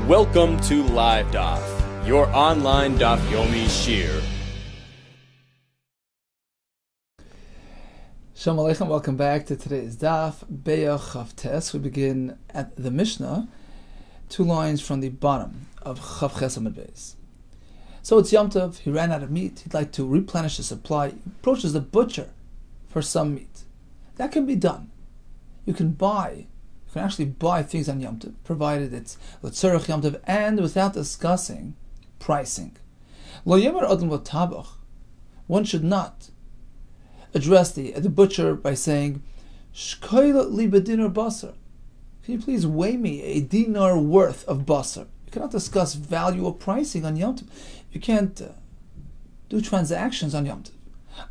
Welcome to Live Daf, your online Daf Yomi Shir. Shalom Aleichem, welcome back to today's Daf, Beitzah Chav Tes. We begin at the Mishnah, 2 lines from the bottom of Chav Ches Amud Beis. So it's Yom Tov, he ran out of meat, he'd like to replenish the supply. He approaches the butcher for some meat. That can be done. You can actually buy things on Yom Tov, provided it's L'tzorech Yom Tov, and without discussing pricing. Lo yemer adam lo tabach. One should not address the butcher by saying, Shkoila li b'dinar basar. Can you please weigh me a dinar worth of basar? You cannot discuss value or pricing on Yom Tov. You can't do transactions on Yom Tov.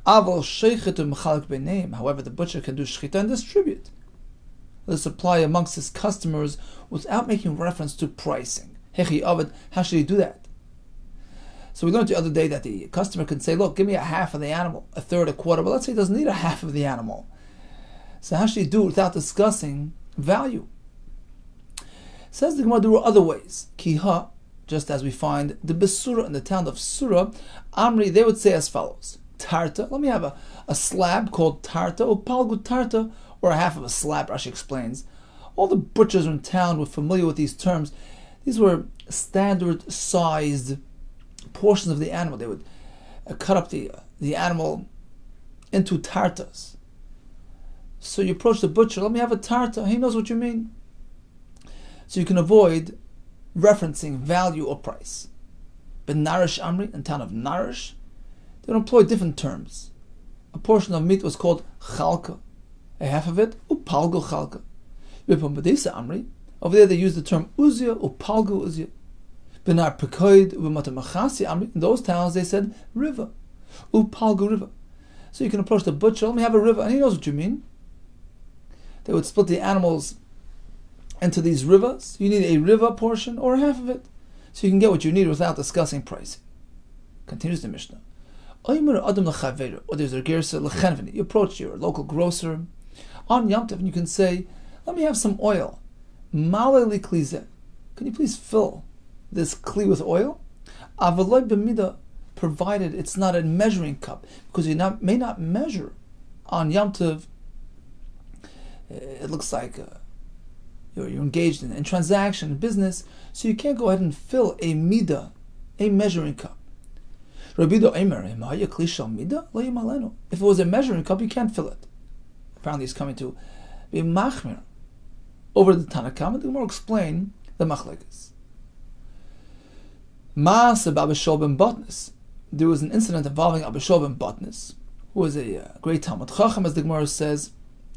Aval sheichet u'mechalek b'neim. However, the butcher can do shchita and distribute the supply amongst his customers without making reference to pricing. Hechi avad, how should he do that? So we learned the other day that the customer can say, look, give me a half of the animal, a third, a quarter, but let's say he doesn't need a half of the animal. So how should he do it without discussing value? Says the Gemara, there were other ways. Kiha, just as we find the Besura in the town of Surah, Amri, they would say as follows. Tarta, let me have a slab called tarta, or palgut tarta, or a half of a slab, Rashi explains. All the butchers in town were familiar with these terms. These were standard sized portions of the animal. They would cut up the animal into tartas. So you approach the butcher, let me have a tarta. He knows what you mean. So you can avoid referencing value or price. But Narish Amri, in town of Narish, they would employ different terms. A portion of meat was called chalka, a half of it, upalgu chalka. B'Beitzah Amri, over there they use the term uzia, upalgu uzia. Benar pekoid, u'matamachasi Amri, in those towns they said river, upalgu river. So you can approach the butcher, let me have a river, and he knows what you mean. They would split the animals into these rivers. You need a river portion or half of it, so you can get what you need without discussing pricing. Continues the Mishnah. Or there's a gersa lechenveni. You approach your local grocer on Yom Tov and you can say, let me have some oil. Male li klize. Can you please fill this kli with oil? Avaloi b'mida, provided it's not a measuring cup, because you may not measure on Yom Tov. It looks like you're engaged in transaction, business, so you can't go ahead and fill a mida, a measuring cup. If it was a measuring cup, you can't fill it. Apparently he's coming to be machmir over the Tanakama. The Gemara explain the machlekes. There was an incident involving Abba Shol ben Botnis, who was a great Talmud Chacham, as the Gemara says.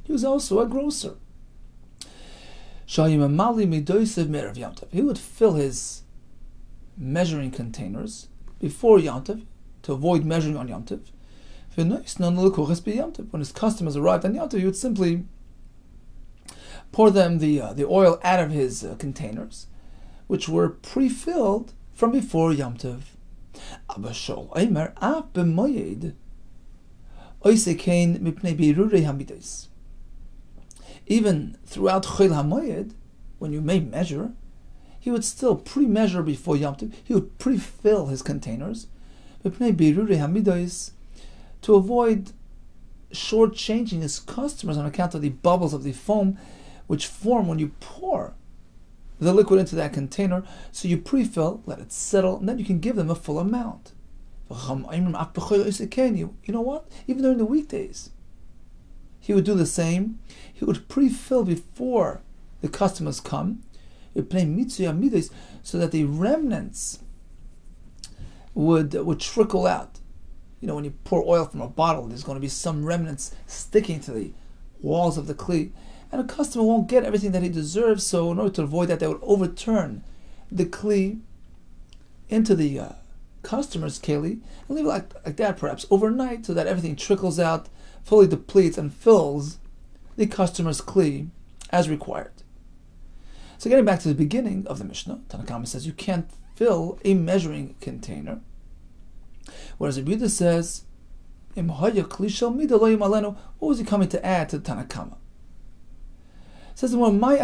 He was also a grocer. He would fill his measuring containers before Yom Tov to avoid measuring on Yom Tov. When his customers arrived on Yom Tov, he would simply pour them the oil out of his containers, which were pre-filled from before Yom Tov. Even throughout Chol HaMoyed, when you may measure, he would still pre-measure before Yom Tov. He would pre-fill his containers to avoid shortchanging his customers on account of the bubbles of the foam which form when you pour the liquid into that container. So you pre-fill, let it settle, and then you can give them a full amount. You know what? Even during the weekdays, he would do the same. He would pre-fill before the customers come, so that the remnants would trickle out. You know, when you pour oil from a bottle, there's going to be some remnants sticking to the walls of the kli, and a customer won't get everything that he deserves. So in order to avoid that, they would overturn the kli into the customer's keli and leave it like that, perhaps overnight, so that everything trickles out, fully depletes, and fills the customer's kli as required. So getting back to the beginning of the Mishnah, Tanakama says you can't fill a measuring container, whereas Rabbi Yehuda says, what was he coming to add to the Tanakama? Says the one, what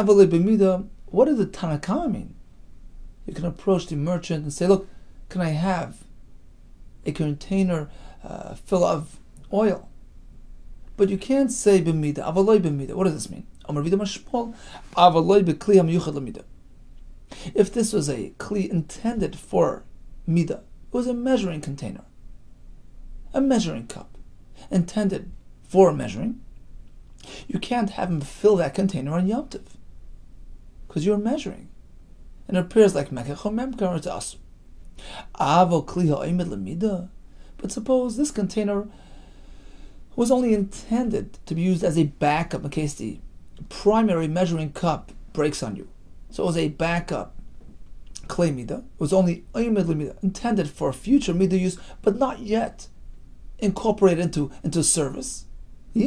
did the Tanakama mean? You can approach the merchant and say, look, can I have a container full of oil? But you can't say b'mida, avaloi b'mida. What does this mean? If this was a kli intended for mida, it was a measuring container, a measuring cup, intended for measuring, you can't have him fill that container on Yom Tov, because you're measuring. And it appears like mekach or memkar, it's asu. Avo kli ha'omed lemida. But suppose this container was only intended to be used as a backup in case the primary measuring cup breaks on you. So it was a backup clay mida. It was only intended for future mida use, but not yet incorporated into service. He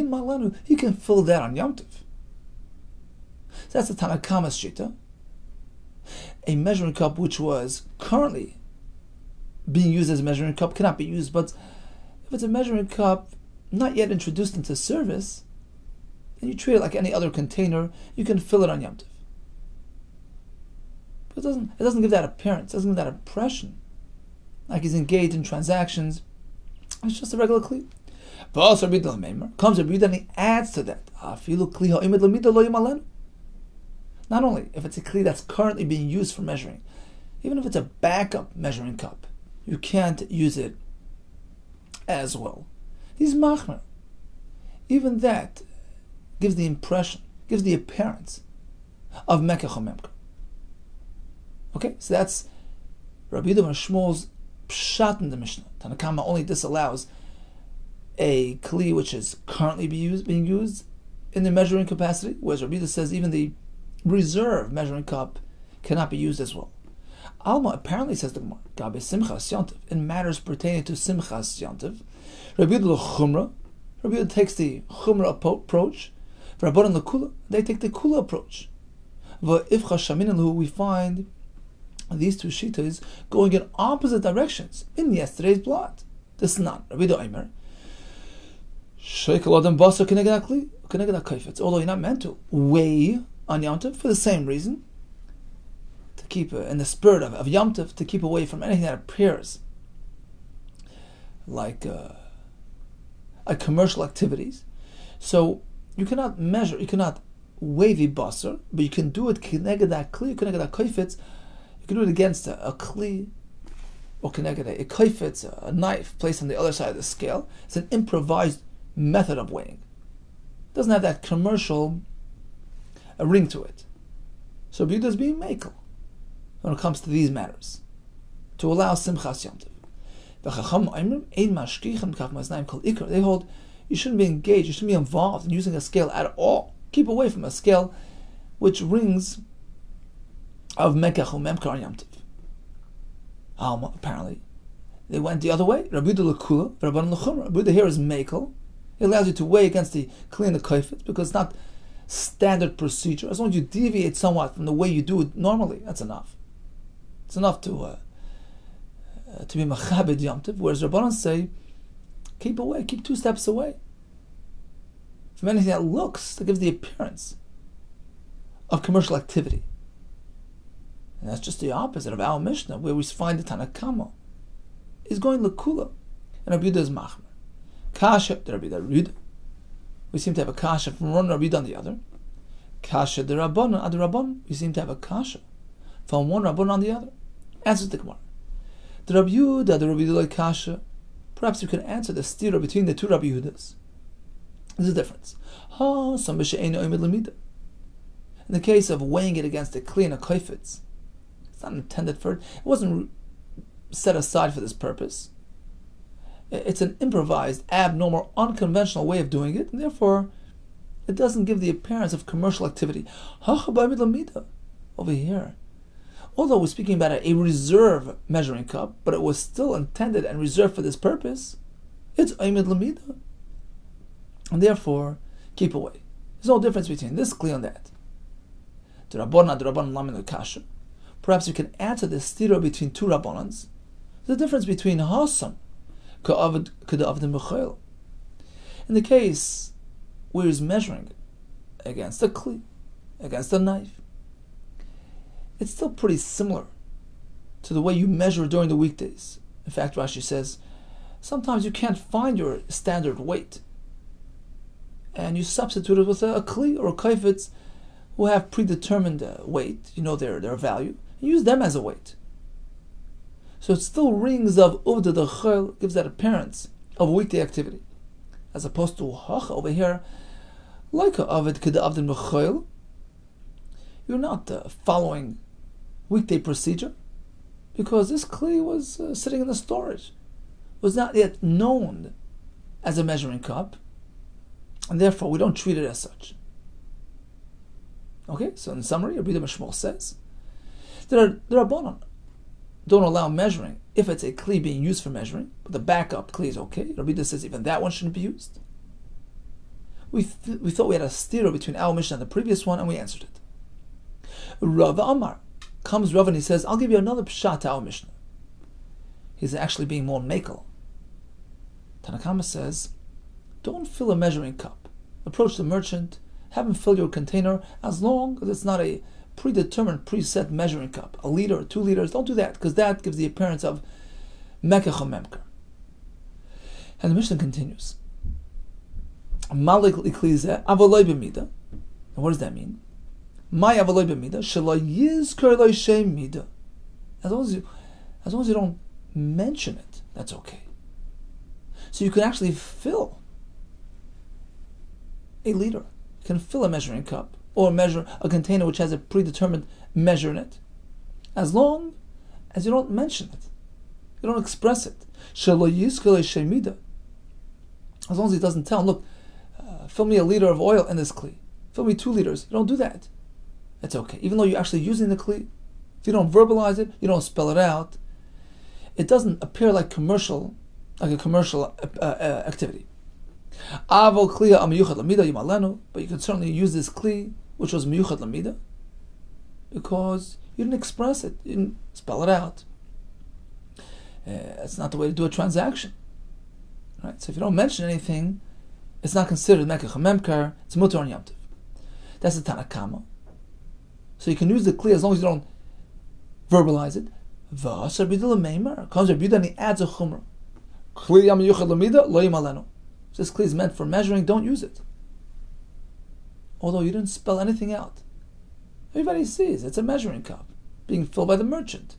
can fill that on Yom Tov. So that's the Tanakama's shita. A measuring cup which was currently being used as a measuring cup cannot be used, but if it's a measuring cup not yet introduced into service, then you treat it like any other container. You can fill it on Yom Tov. But it doesn't give that appearance, it doesn't give that impression like he's engaged in transactions. It's just a regular kli. Comes Rabbi Yehuda and he adds to that. Not only if it's a kli that's currently being used for measuring, even if it's a backup measuring cup, you can't use it as well. He's machmer. Even that gives the impression, gives the appearance of mekach or memkar. Okay, so that's Rabbi Yehuda and Shmuel's pshat in the Mishnah. Tanakama only disallows a kli which is currently being used in the measuring capacity, whereas Rabbi Yehuda says even the reserve measuring cup cannot be used as well. Alma apparently says the Gemara, Gabe Simchas Yontiv, in matters pertaining to Simchas Yontiv, Rabbi Yehuda l'chumra, Rabbi Yehuda takes the chumra approach, Rabbanan l'kula, they take the kula approach. V'ifcha shaminan lahu, we find these two shitas going in opposite directions in yesterday's blot. This is not Rabbi Yehuda Omer. Shekel adam basar keneged hakli, keneged hakayfetz. Although you're not meant to weigh on Yom Tov for the same reason, to keep in the spirit of Yom Tov, to keep away from anything that appears like commercial activities. So you cannot measure, you cannot weigh the basar, but you can do it keneged hakli, keneged hakayfetz. You can do it against a kli, or keneged a kayfetz, a knife placed on the other side of the scale. It's an improvised method of weighing. It doesn't have that commercial ring to it. So Rabbi Yehuda is being makel when it comes to these matters, to allow Simchas Yom Tov. They hold you shouldn't be engaged, you shouldn't be involved in using a scale at all. Keep away from a scale which rings of mekach or memkar on Yom Tov. Apparently, they went the other way. Rabbi Yehuda l'kula, Rabbanan l'chumra. Rabbi Yehuda here is mekel. It allows you to weigh against the kli and the kayfet because it's not standard procedure. As long as you deviate somewhat from the way you do it normally, that's enough. It's enough to be machabed Yom Tov. Whereas Rabbanan say, keep away, keep 2 steps away from anything that gives the appearance of commercial activity. And that's just the opposite of our Mishnah, where we find the Tanakama is going l'kula, and Rabbi Yehuda is machmer. Kasha de Rabbi Yehuda. We seem to have a kasha from one Rabbi Yehuda on the other. Kasha de Rabbanan ad Rabbanan. We seem to have a kasha from one Rabbanan on the other. Answers the Gemara. The Rabbi Yehuda, the Rabbi Yehuda kasha. Perhaps you can answer the stira between the two Rabbi Yehudas. There's a difference. In the case of weighing it against a kli and a kayfetz, it's not intended for it. It wasn't set aside for this purpose. It's an improvised, abnormal, unconventional way of doing it, and therefore it doesn't give the appearance of commercial activity. Over here, although we're speaking about a reserve measuring cup, but it was still intended and reserved for this purpose, it's Aimid Lamida. And therefore, keep away. There's no difference between this kli and that. Perhaps you can answer the stira between two Rabbanans. There's a difference between Hasam, in the case where he's measuring against a kli, against a knife, it's still pretty similar to the way you measure during the weekdays. In fact, Rashi says, sometimes you can't find your standard weight, and you substitute it with a kli or a kaifetz who have predetermined weight, you know their value, and use them as a weight. So it still rings of uvda d'chol, gives that appearance of a weekday activity, as opposed to hach over here, like a avid kedavdin b'chol. You're not following weekday procedure, because this kli was sitting in the storage, was not yet known as a measuring cup, and therefore we don't treat it as such. Okay, so in summary, Rabbi Yehuda Mishmol says the Rabbanon don't allow measuring if it's a kli being used for measuring, but the backup kli is okay. Rabbi Yehuda says even that one shouldn't be used. We thought we had a stira between our Mishnah and the previous one, and we answered it. Rav Amar comes Rav and he says, I'll give you another pshat to our Mishnah. He's actually being more makel. Tanakama says, don't fill a measuring cup. Approach the merchant, have him fill your container, as long as it's not a predetermined, preset measuring cup, a liter or 2 liters. Don't do that, because that gives the appearance of mekach or memker. And the Mishnah continues. Malik iklize avoloi b'mida. And what does that mean? My avoloi b'mida shelo yizkor lo shem mida. As long as you don't mention it, that's okay. So you can actually fill a liter. You can fill a measuring cup or measure a container which has a predetermined measure in it, as long as you don't mention it, you don't express it. Shelo yizkor lo shem mida. As long as he doesn't tell him, look, fill me a liter of oil in this kli. Fill me 2 liters. You don't do that. It's okay. Even though you're actually using the kli, if you don't verbalize it, you don't spell it out, it doesn't appear like a commercial activity. Avol kliya amiyuchat lamida yimalenu, but you can certainly use this kli, which was miyuchat lamida, because you didn't express it, you didn't spell it out. It's not the way to do a transaction, right? So if you don't mention anything, it's not considered mekach memkar. It's mutar on Yom Tov. That's the Tanakama. So you can use the kli as long as you don't verbalize it. Vas Rabbi Yehuda Meimer comes Rabbi Yehuda and he adds a chumrah. Kli amiyuchad lamida lo yimalenu. This kli is meant for measuring. Don't use it. Although you didn't spell anything out, everybody sees it's a measuring cup being filled by the merchant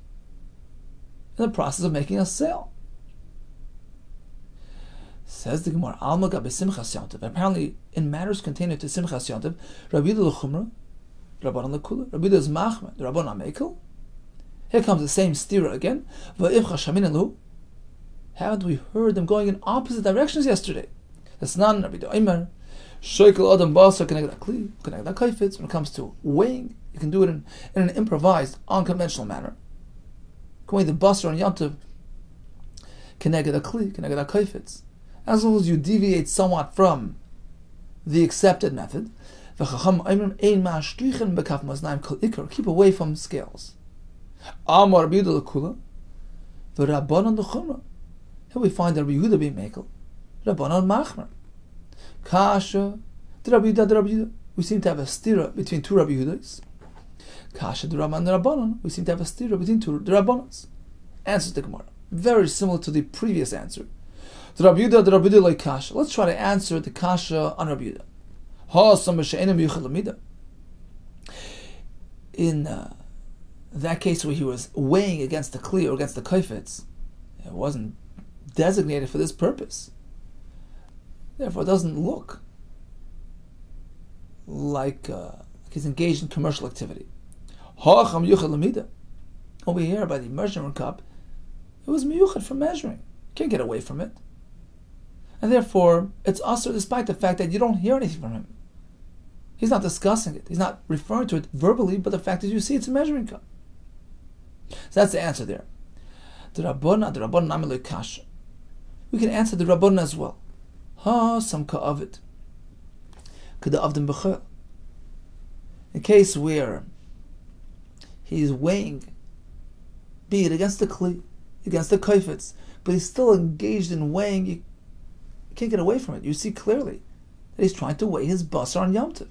in the process of making a sale. Says the Gemara, Alma gabe simchas Yom Tov. Apparently, in matters containing to simchas Yom Tov, Rabbi Yehuda l'chumra, Rabbanon l'kula. Rabbi Yehuda is machmer, the Rabbanon amekel. Here comes the same stira again. Va'ivcha shamin elu. Haven't we heard them going in opposite directions yesterday? That's not Rabbi Yehuda Omer. Shoikel adam basar keneged akli, keneged akaifetz. When it comes to weighing, you can do it in an improvised, unconventional manner. You can weigh the basar on Yom Tov, keneged akli, keneged akaifetz. As long as you deviate somewhat from the accepted method, keep away from scales. Here we find that Rabbi Yehuda being makel, Rabbanon machmer. Kasha, Rabbi Yehuda. We seem to have a stira between 2 Rabbi Yehudas. Kasha, Rabbanon. We seem to have a stira between 2 Rabbanons. Answers the Gemara. Very similar to the previous answer. Rabbi Yehuda like kasha. Let's try to answer the kasha on Rabbi Yehuda. In that case where he was weighing against the kli or against the kaifetz, it wasn't designated for this purpose. Therefore, it doesn't look like he's engaged in commercial activity. Over here by the measuring cup, it was miyuchad for measuring. You can't get away from it. And therefore, it's also despite the fact that you don't hear anything from him. He's not discussing it. He's not referring to it verbally, but the fact is you see it's a measuring cup. So that's the answer there. The Rabbanon kasha. We can answer the Rabbanon as well. Some ka'avid. K'da'avdim b'chel. In case where he's weighing, be it against the kli, against the kaifetz, but he's still engaged in weighing, you can't get away from it. You see clearly that he's trying to weigh his basar on Yom Tov.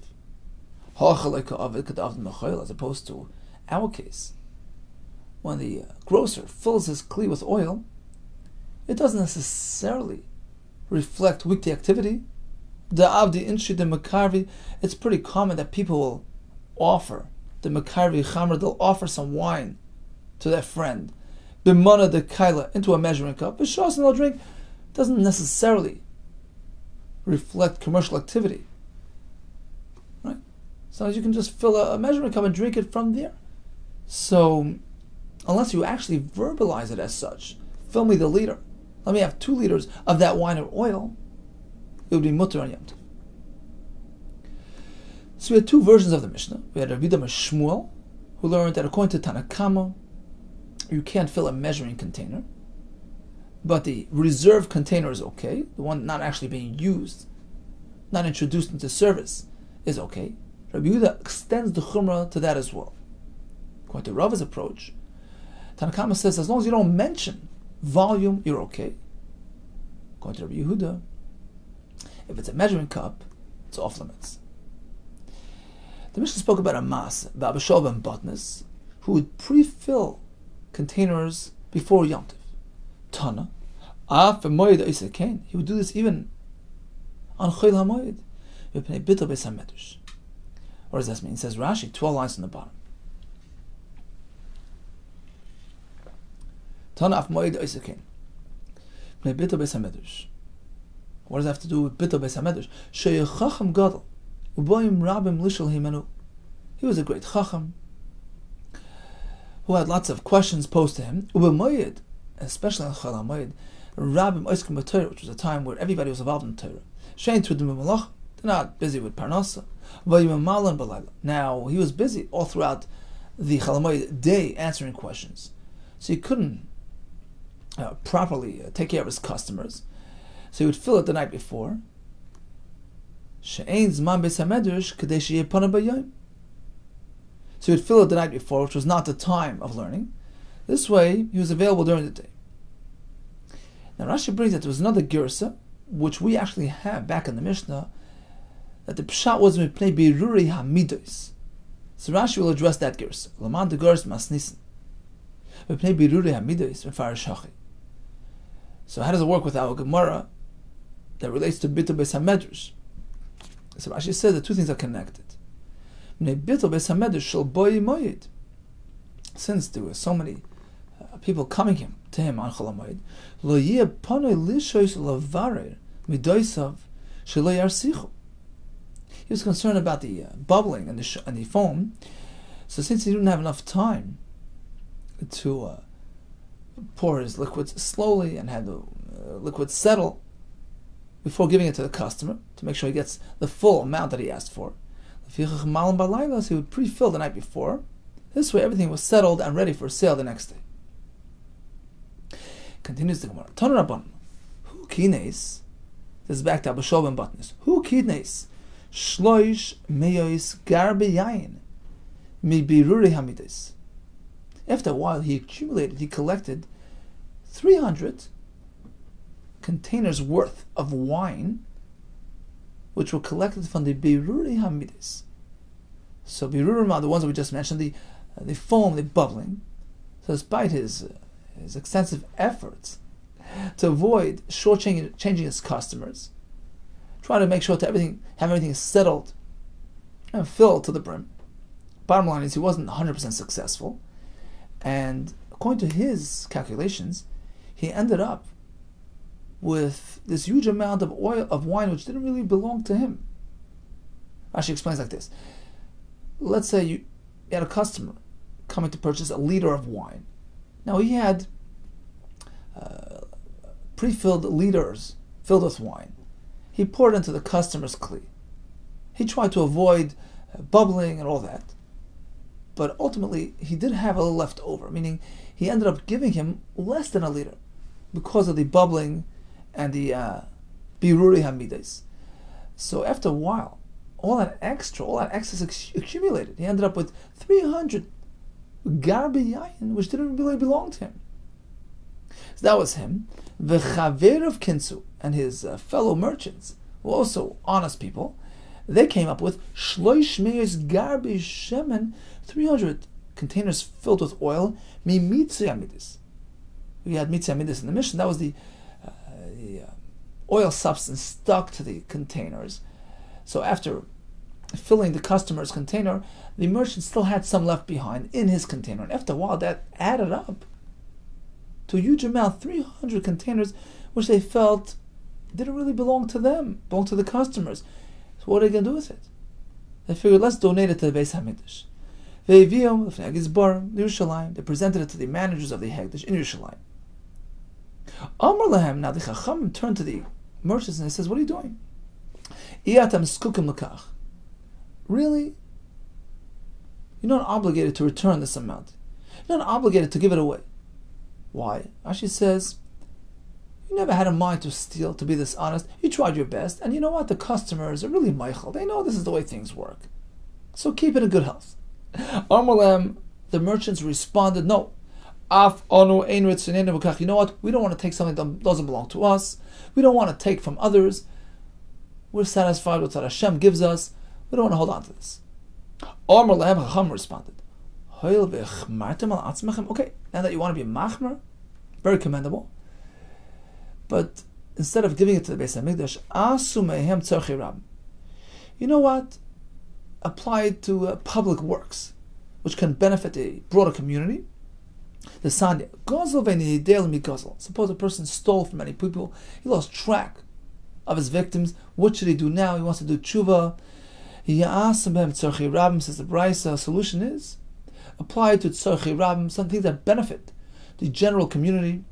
As opposed to our case. when the grocer fills his kli with oil, it doesn't necessarily reflect weekday activity. It's pretty common that people will offer the mekarvi chamer, they'll offer some wine to their friend, b'mana de kaila, into a measuring cup. B'shas, and they'll drink. Doesn't necessarily reflect commercial activity, right? Sometimes you can just fill a measuring cup and drink it from there. So, unless you actually verbalize it as such, fill me the liter, let me have 2 liters of that wine or oil, it would be mutter on Yom Tov. So we had 2 versions of the Mishnah. We had Rabbi Yehuda Shmuel, who learned that according to Tanakama, you can't fill a measuring container, but the reserve container is okay. The one not actually being used, not introduced into service, is okay. Rabbi Yehuda extends the chumrah to that as well. According to Rava's approach, Tanakama says as long as you don't mention volume, you're okay. According to Rabbi Yehuda, if it's a measuring cup, it's off limits. The Mishnah spoke about a mas, about Abishol ben Botnis, who would pre-fill containers before Yom Tov. Tana, he would do this even on Chol HaMoed. What does that mean? It says Rashi, 12 lines on the bottom. Tana af Moed Oisekain. What does that have to do with Bito Beis HaMedrash? Sheyachacham Gadol. He was a great chacham who had lots of questions posed to him. Especially on Chol HaMoed, Rabbim Oiskim b'Torah, which was a time where everybody was involved in Torah. They're not busy with Parnasa. Now he was busy all throughout the Chol HaMoed day answering questions, so he couldn't properly take care of his customers. So he would fill it the night before. So he would fill it the night before, which was not the time of learning. This way, he was available during the day. Now Rashi brings that there was another girsa, which we actually have back in the Mishnah, that the pshat was mipnei biruri hamidos. So Rashi will address that girsa. Laman de gors masnisin. Mipnei biruri hamidos mefarish hachi. So how does it work with our Gemara that relates to Bito Beis HaMedrash? So Rashi says the 2 things are connected. Since there were so many people coming to him on Chol HaMoed, he was concerned about the bubbling and the foam. So since he didn't have enough time to pour his liquids slowly and have the liquid settle before giving it to the customer to make sure he gets the full amount that he asked for, so he would pre-fill the night before. This way everything was settled and ready for sale the next day. Continues the Gemara. Tanu Rabban, who kines? This is back to Abishol ben Botnis. Who kines? Shloish meyos garbe yain mi biruri hamides. After a while, he collected 300 containers worth of wine, which were collected from the biruri hamides. So birurim are the ones that we just mentioned, the foam, the bubbling. So despite his extensive efforts to avoid shortchanging his customers, trying to make sure to have everything settled and filled to the brim, bottom line is he wasn't 100% successful. And according to his calculations, he ended up with this huge amount of wine which didn't really belong to him. Rashi explains like this. Let's say you had a customer coming to purchase a liter of wine. Now he had pre-filled liters filled with wine. He poured into the customer's kli. He tried to avoid bubbling and all that. But ultimately, he did have a little left over, meaning he ended up giving him less than a liter because of the bubbling and the biruri hamides. So after a while, all that excess accumulated. He ended up with 300 garbi yayin, which didn't really belong to him. So that was him. The chaver of Kinsu and his fellow merchants, were also honest people, they came up with shloish meyos garbi shemen, 300 containers filled with oil, mi mitzvah amidis. We had mitzvah amidis in the Mishnah. That was the oil substance stuck to the containers. So after filling the customer's container, the merchant still had some left behind in his container. And after a while, that added up to a huge amount, 300 containers, which they felt didn't really belong to them, belong to the customers. So what are they going to do with it? They figured, let's donate it to the Beis HaMikdash. They presented it to the managers of the Hekdesh in Yerushalayim. Amar lahem, now the Chachamim turned to the merchants and they says, what are you doing? Really? You're not obligated to return this amount. You're not obligated to give it away. Why? Rashi says, you never had a mind to steal, to be dishonest. You tried your best, and you know what? The customers are really meichel. They know this is the way things work. So keep it in good health. Amalem, the merchants responded, no. You know what? We don't want to take something that doesn't belong to us. We don't want to take from others. We're satisfied with what Hashem gives us. We don't want to hold on to this. Amalem, Chacham responded, okay, now that you want to be machmer, very commendable. But instead of giving it to the Beis HaMikdash, asu mehem tzorchei rab. You know what? Apply it to public works, which can benefit a broader community. The Sanya, gozel v'nidel migozel. Suppose a person stole from many people. He lost track of his victims. What should he do now? He wants to do tshuva. Ya'asu mehem tzorchei rab, says the Beitzah. Solution is apply it to tzorchei rab, something that benefit the general community.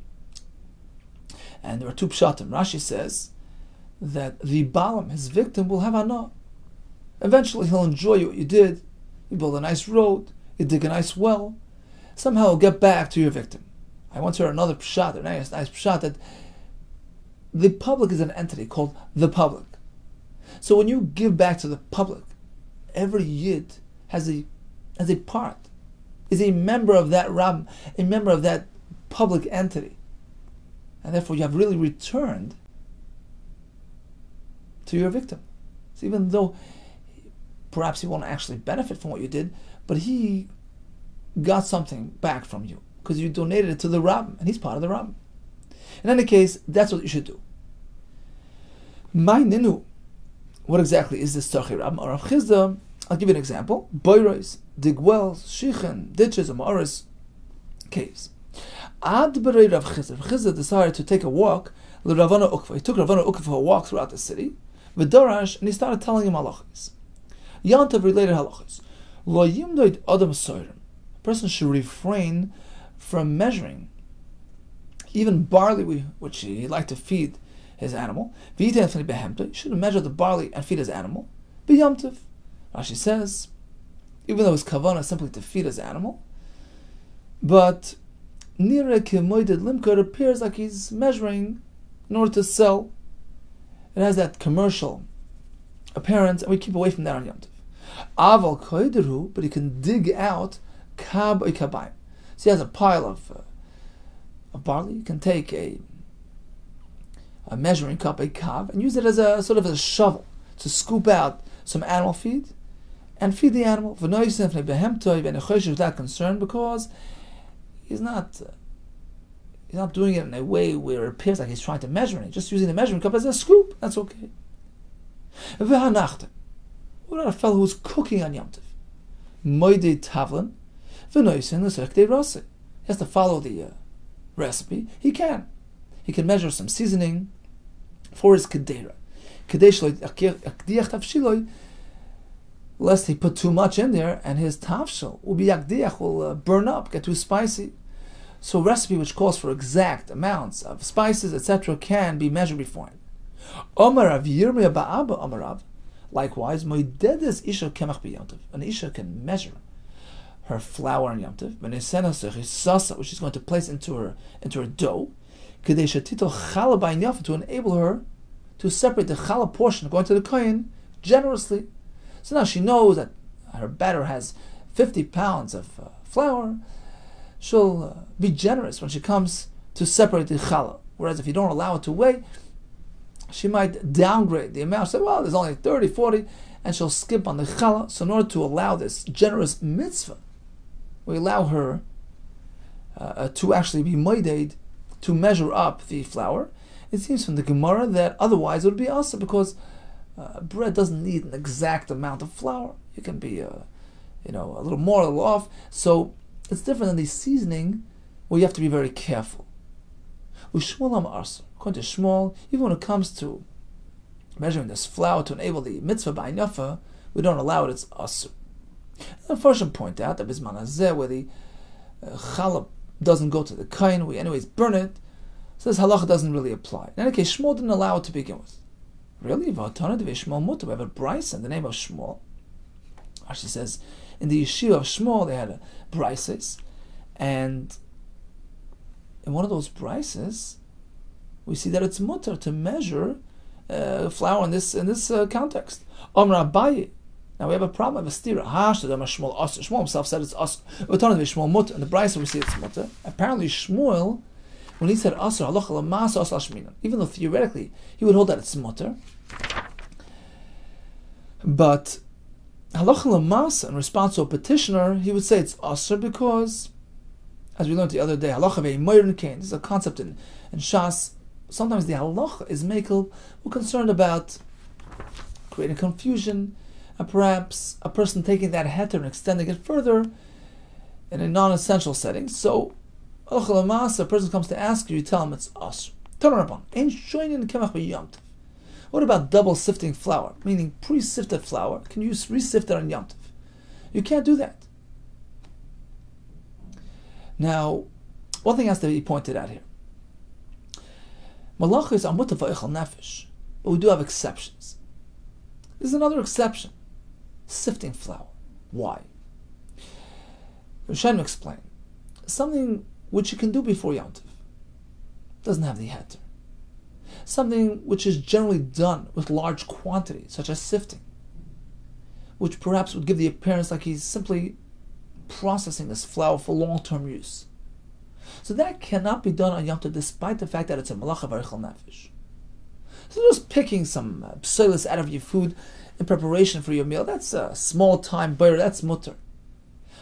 And there are two pshatim. Rashi says that the Balaam, his victim, will have anah. Eventually he'll enjoy what you did. You build a nice road, you dig a nice well. Somehow he'll get back to your victim. I once heard another pshat, a nice pshat, that the public is an entity called the public. So when you give back to the public, every yid has a part, is a member of that rab, a member of that public entity. And therefore you have really returned to your victim. So even though perhaps he won't actually benefit from what you did, but he got something back from you because you donated it to the Rabbin, and he's part of the Rabbin. In any case, that's what you should do. My ninu, what exactly is this tzorchei Rabbin? Or Rav Chizda, I'll give you an example. Boiros, dig wells, shichen, ditches, amoris, caves. Ad berei Rav Chizda decided to take a walk. He took Ravana Ukva for a walk throughout the city. V'dorash, and he started telling him halachas. Yantav related halachas. Lo yimdoid adam soirim. A person should refrain from measuring even barley, which he liked to feed his animal. He shouldn't measure the barley and feed his animal. B'yamtiv. Rashi says, even though his kavanah is simply to feed his animal, but Nire kemoided limker, it appears like he's measuring in order to sell. It has that commercial appearance, and we keep away from that on Yom Tov. Aval koideru, but he can dig out kab or kabayim. So he has a pile of barley. You can take a measuring cup, a kab, and use it as a sort of a shovel to scoop out some animal feed and feed the animal. Without concern, because he's not doing it in a way where it appears like he's trying to measure it. He's just using the measuring cup as a scoop. That's okay. What about a fellow who's cooking on Yom Tov? Moedei tavlin, v'noisen l'sech rasi. He has to follow the recipe. He can measure some seasoning for his kedera. Lest he put too much in there and his tafshil will burn up, get too spicy. So a recipe which calls for exact amounts of spices, etc., can be measured beforehand. Likewise, an isha can measure her flour on Yom Tov, which she's going to place into her dough, to enable her to separate the challah portion going to the kohen generously. So now she knows that her batter has 50 pounds of flour. She'll be generous when she comes to separate the challah. Whereas if you don't allow it to weigh, she might downgrade the amount. Say, well, there's only 30, 40, and she'll skip on the challah. So in order to allow this generous mitzvah, we allow her to actually be moided, to measure up the flour, it seems from the Gemara that otherwise it would be asa, because bread doesn't need an exact amount of flour. It can be a little more, a little off. So it's different than the seasoning, where you have to be very careful. U'shmuel asa. According to Shmuel, even when it comes to measuring this flour to enable the mitzvah by nafa, we don't allow it, it's asur. The first point out that bisman hazeh, where the challah doesn't go to the kain, we anyways burn it, so this halacha doesn't really apply. In any case, Shmuel didn't allow it to begin with. Really? V'atana devei Shmuel mutar. We have a brisa in the name of Shmuel. Actually says, in the yeshiva of Shmuel, they had a brises, and in one of those brises, we see that it's mutar to measure flour in this context. Omra Abaye. Now we have a problem of a stira. Shmuel himself said it's asr. Shmuel mutar. In the brisa we see it's mutar. Apparently Shmuel, when he said asr, halacha l'masa asr shminan, even though theoretically he would hold that it's mutar, but halacha l'masa, in response to a petitioner, he would say it's asr because, as we learned the other day, halacha ve'imoyrin kain. This is a concept in Shas. Sometimes the halacha is mekel. We're concerned about creating confusion, and perhaps a person taking that heter and extending it further in a non-essential setting. So, halacha l'masa, a person comes to ask you, you tell him it's asr. What about double sifting flour, meaning pre-sifted flour? Can you resift it on Yom Tov? You can't do that. Now, one thing has to be pointed out here. Malachis are mutar v'echal nefesh, but we do have exceptions. There's another exception: sifting flour. Why? Rishonim explain something which you can do before Yom Tov doesn't have the heter. Something which is generally done with large quantities, such as sifting, which perhaps would give the appearance like he's simply processing this flour for long-term use. So that cannot be done on Yom Tov, despite the fact that it's a malacha v'echal nefesh. So just picking some psoilus out of your food in preparation for your meal, that's a small time butter, that's mutter.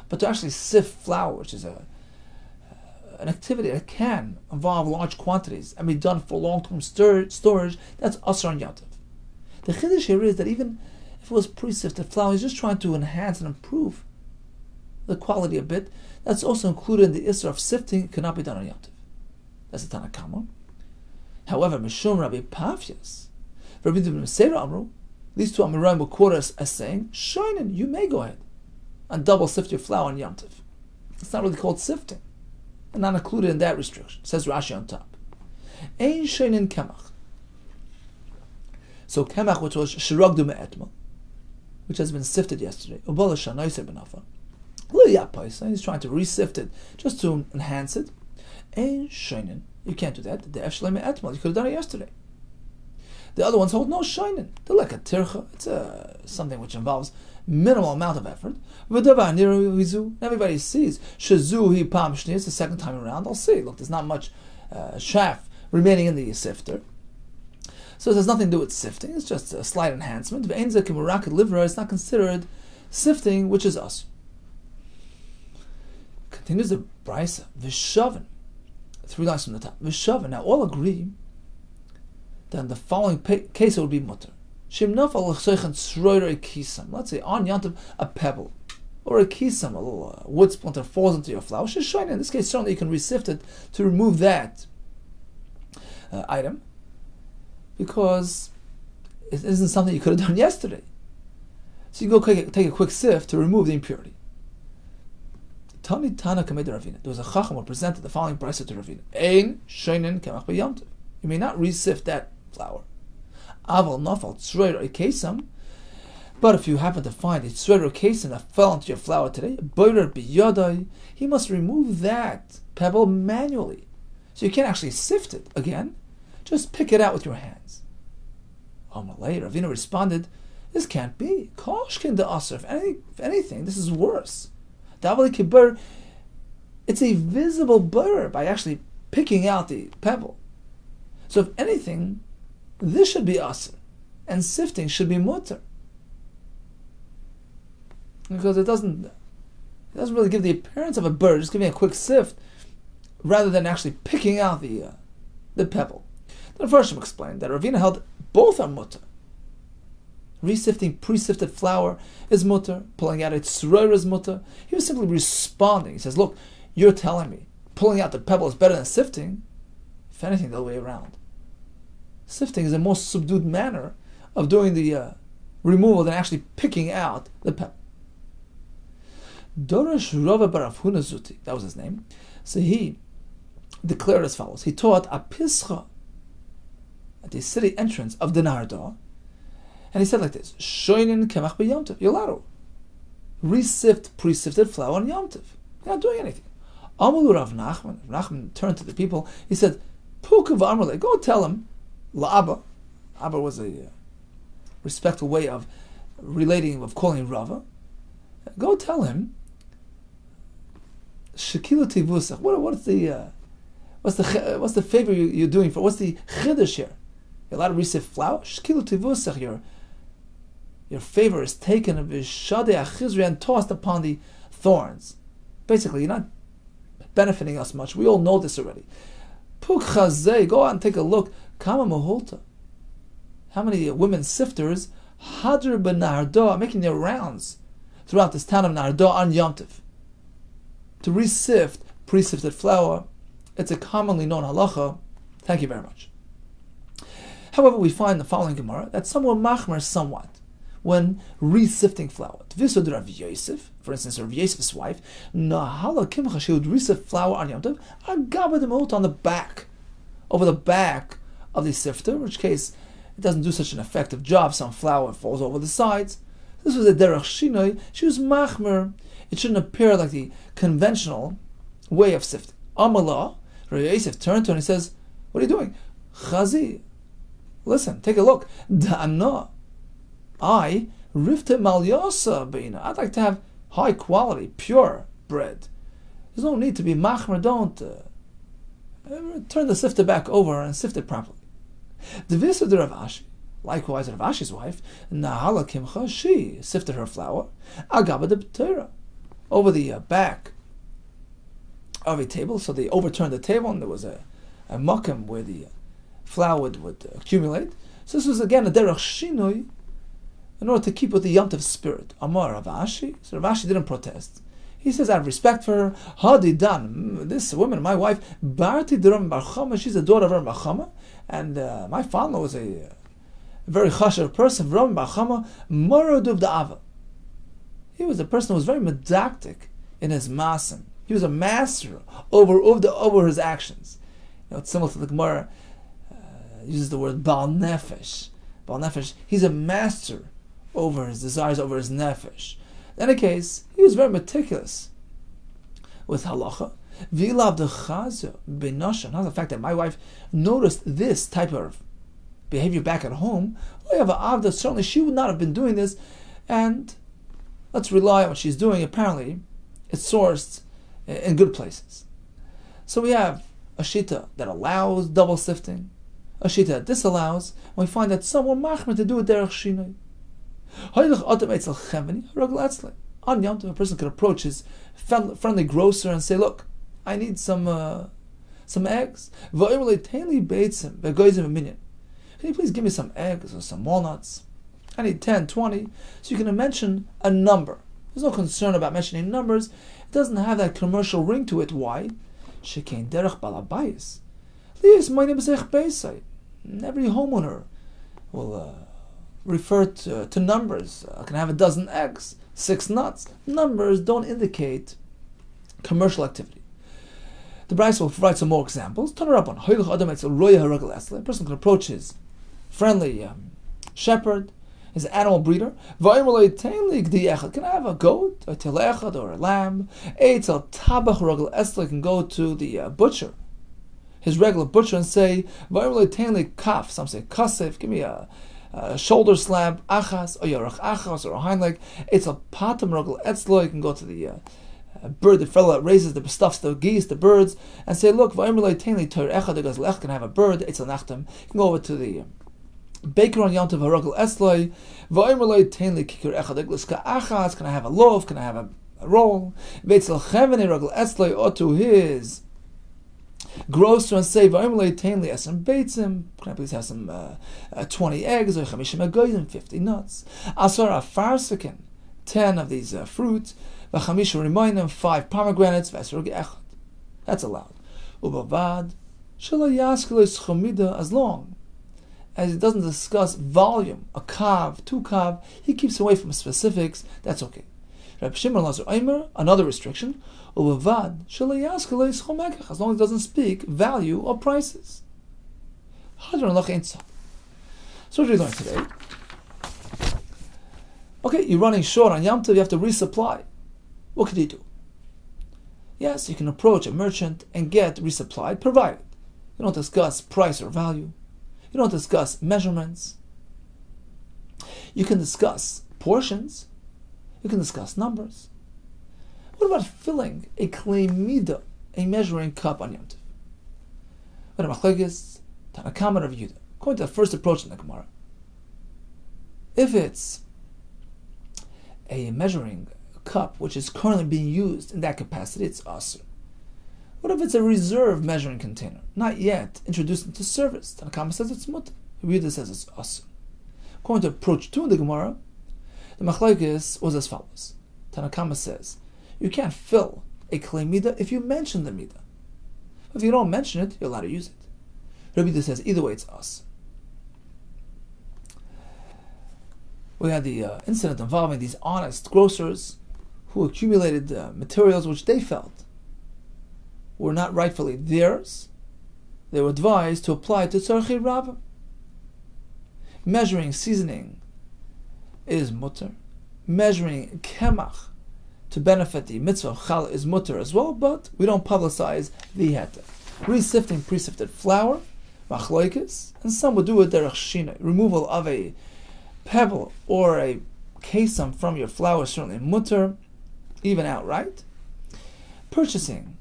But to actually sift flour, which is an activity that can involve large quantities and be done for long-term storage, that's asr on Yom Tov. The chiddush here is that even if it was pre-sifted flour, he's just trying to enhance and improve the quality a bit. That's also included in the isra of sifting. It cannot be done on Yom Tov. That's the Tanna Kama. However, Mishum Rabbi Pafias, Rabbi Yehuda Amru, these two Amoraim will quote us as saying, Shoinen, you may go ahead and double sift your flour on Yom Tov. It's not really called sifting, and not included in that restriction. Says Rashi on top. Ein Shoinen Kemach. So Kemach, which was Shiragdu Me'etma, which has been sifted yesterday, Ubala Shanaisa Benafa. He's trying to re-sift it just to enhance it. Ein Shoinen. You can't do that. The Efshalem Etmal. You could have done it yesterday. The other ones hold no Shoinen. They're like a tircha. It's something which involves minimal amount of effort. Everybody sees Shazu Hi Pam Shni. It's the second time around. I'll see. Look, there's not much chaff remaining in the sifter. So it has nothing to do with sifting. It's just a slight enhancement. It's not considered sifting, which is us. Continues the Beitzah, Vishavan, 3 lines from the top. Vishavan. Now all agree that in the following case it would be mutter. Let's say on Yom Tov a pebble or a kisam, a little wood splinter falls into your flour. In this case, certainly you can resift it to remove that item, because it isn't something you could have done yesterday. So you go take a quick sift to remove the impurity. There was a chacham who presented the following brisa to Ravina. Ein sheinin kemach b'yom tov. You may not resift that flour. Aval nafal tzroir kesam. But if you happen to find a tzroir kesam that fell into your flour today, boirer b'yadai, he must remove that pebble manually. So you can't actually sift it again. Just pick it out with your hands. Amalei, Ravina responded, this can't be. Koshkin de aser. If anything, this is worse. It's a visible blur by actually picking out the pebble. So if anything, this should be asr, and sifting should be mutter, because it doesn't It doesn't really give the appearance of a bird, just giving a quick sift, rather than actually picking out the pebble. The Farshim explained that Ravina held both are mutter. Resifting pre-sifted flour is mutter, pulling out its tzroira is mutter. He was simply responding. He says, look, you're telling me pulling out the pebble is better than sifting. If anything, the other way around. Sifting is a more subdued manner of doing the removal than actually picking out the pebble. Dorosh Rava bar Rav Huna Zuti, that was his name. So he declared as follows. He taught a pischa at the city entrance of the Narda, and he said like this: Shoinin kemach b'yomtiv. You're allowed to resift pre-sifted flour on yomtiv. You're not doing anything. Amalu Rav Nachman. Rav Nachman turned to the people. He said, Pukav Amrle, go tell him, La'aba. Abba was a respectful way of relating, of calling Rava. Go tell him, Shekila Tivusach. What's the favor you're doing for? What's the chiddush here? You're allowed to resift flour? Shekila Tivusach. Your favor is taken of Shadei Achizri and tossed upon the thorns. Basically, you're not benefiting us much. We all know this already. Puk Chazei, go out and take a look. Kama Mahulta. How many women sifters Hadr ben Narda making their rounds throughout this town of Narda on Yom Tov to resift pre-sifted flour? It's a commonly known halacha. Thank you very much. However, we find the following Gemara that some were machmer somewhat when resifting flour. Tvisod Rav Yosef, for instance, Rav Yosef's wife, Nahala Kimcha, she would resift flour on Yom Tov, agaba demot on the back, over the back of the sifter, in which case it doesn't do such an effective job. Some flour falls over the sides. This was a derech shinoi. She was machmer. It shouldn't appear like the conventional way of sifting. Amala, Rav Yosef turned to her and he says, what are you doing? Chazi, listen, take a look. Da'ana, I rifte malyasa beina. I'd like to have high quality, pure bread. There's no need to be machmer. Don't turn the sifter back over and sift it properly. The Visa de Rav Ashi, likewise Rav Ashi's wife, Nahala Kimcha, she sifted her flour, Agaba de B'tera, over the back of a table. So they overturned the table and there was a mukim where the flour would accumulate. So this was again a derech shinoi in order to keep with the Yom Tov spirit. Amar Rav Ashi. So Rav Ashi didn't protest. He says, out of respect for her, Hadi Dan, this woman, my wife, Barti Duram Bar Chama, she's a daughter of Ram Bar Chama, and my father was a very chashav person, Ram Bar Chama, Maraduv Da'ava. He was a person who was very medactic in his masim. He was a master over his actions. It's similar to the Gemara, uses the word Baal Nefesh. Baal Nefesh, he's a master over his desires, over his nefesh. In any case, he was very meticulous with halacha. V'ilab dechazo b'noshan. How's the fact that my wife noticed this type of behavior back at home? Certainly she would not have been doing this, and let's rely on what she's doing. Apparently, it's sourced in good places. So we have a shita that allows double sifting, a shita that disallows, and we find that some were machmer to do it derech shinoi. On Yom Tov, a person could approach his friendly grocer and say, look, I need some eggs. Can you please give me some eggs or some walnuts? I need 10, 20. So you can mention a number. There's no concern about mentioning numbers. It doesn't have that commercial ring to it. Why? Every homeowner will refer to numbers. I can have a dozen eggs, 6 nuts. Numbers don't indicate commercial activity. The Beitzah will provide some more examples. Turn it up on. A person can approach his friendly shepherd, his animal breeder. Can I have a goat, a telechad, or a lamb? Can go to the butcher, his regular butcher, and say, kaf. Some say kasef. Give me a shoulder slab, achas, or yarach achas, or a hind leg. It's a patam rogel etzlo. You can go to the bird, the fellow that raises the stuffs, the geese, the birds, and say, look, can I have a bird? It's a nachtem. You can go over to the baker on Yom Tov, harogel etzlo. Can I have a loaf? Can I have roll. Beitzah cheveni ragel etzloi otu his grocer and say v'omelei tainli esem beitzim. Can I please have some 20 eggs or 50 nuts? Asar afarsikin, 10 of these fruits. V'chamisha rimoinim, 5 pomegranates. V'esrog echad. That's allowed. Ubavad shelo yaskele schomida, as long as it doesn't discuss volume, a kav, 2 kav, he keeps away from specifics. That's okay. Rabbi Shimon Lazar Eimer, another restriction. Ubavad shelo yaskele schomekach, as long as it doesn't speak value or prices. Hadron lach ein tzad. So what did we learn today? Okay, you're running short on Yom Tov, you have to resupply. What could you do? Yes, you can approach a merchant and get resupplied, provided you don't discuss price or value. You don't discuss measurements. You can discuss portions. You can discuss numbers. What about filling a klei midah, a measuring cup on Yom Tov? What about machlokes, Tanakama, Rabbi Yehuda? According to the first approach in the Gemara, if it's a measuring cup which is currently being used in that capacity, it's asur. What if it's a reserve measuring container, not yet introduced into service? Tanakama says it's mutter. Yehuda says it's asur. According to approach 2 in the Gemara, the machlokes was as follows. Tanakama says you can't fill a klei midah if you mention the midah. If you don't mention it, you're allowed to use it. Rabbi Yehuda says either way it's asur. We had the incident involving these honest grocers who accumulated materials which they felt were not rightfully theirs. They were advised to apply to tzarchei rabbah. Measuring seasoning is mutter. Measuring kemach to benefit the mitzvah of challah is mutter as well, but we don't publicize the heter. Resifting pre-sifted flour, machlokes, and some would do it derech shinai. Removal of a pebble or a kesam from your flour is certainly mutter, even outright. Purchasing,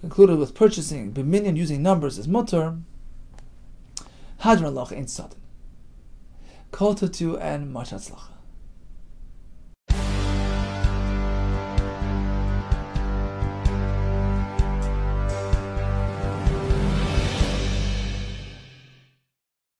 included with purchasing, b'minyan using numbers is mutter. Hadron loch ein tzad. Kol tatu and much hatzlacha.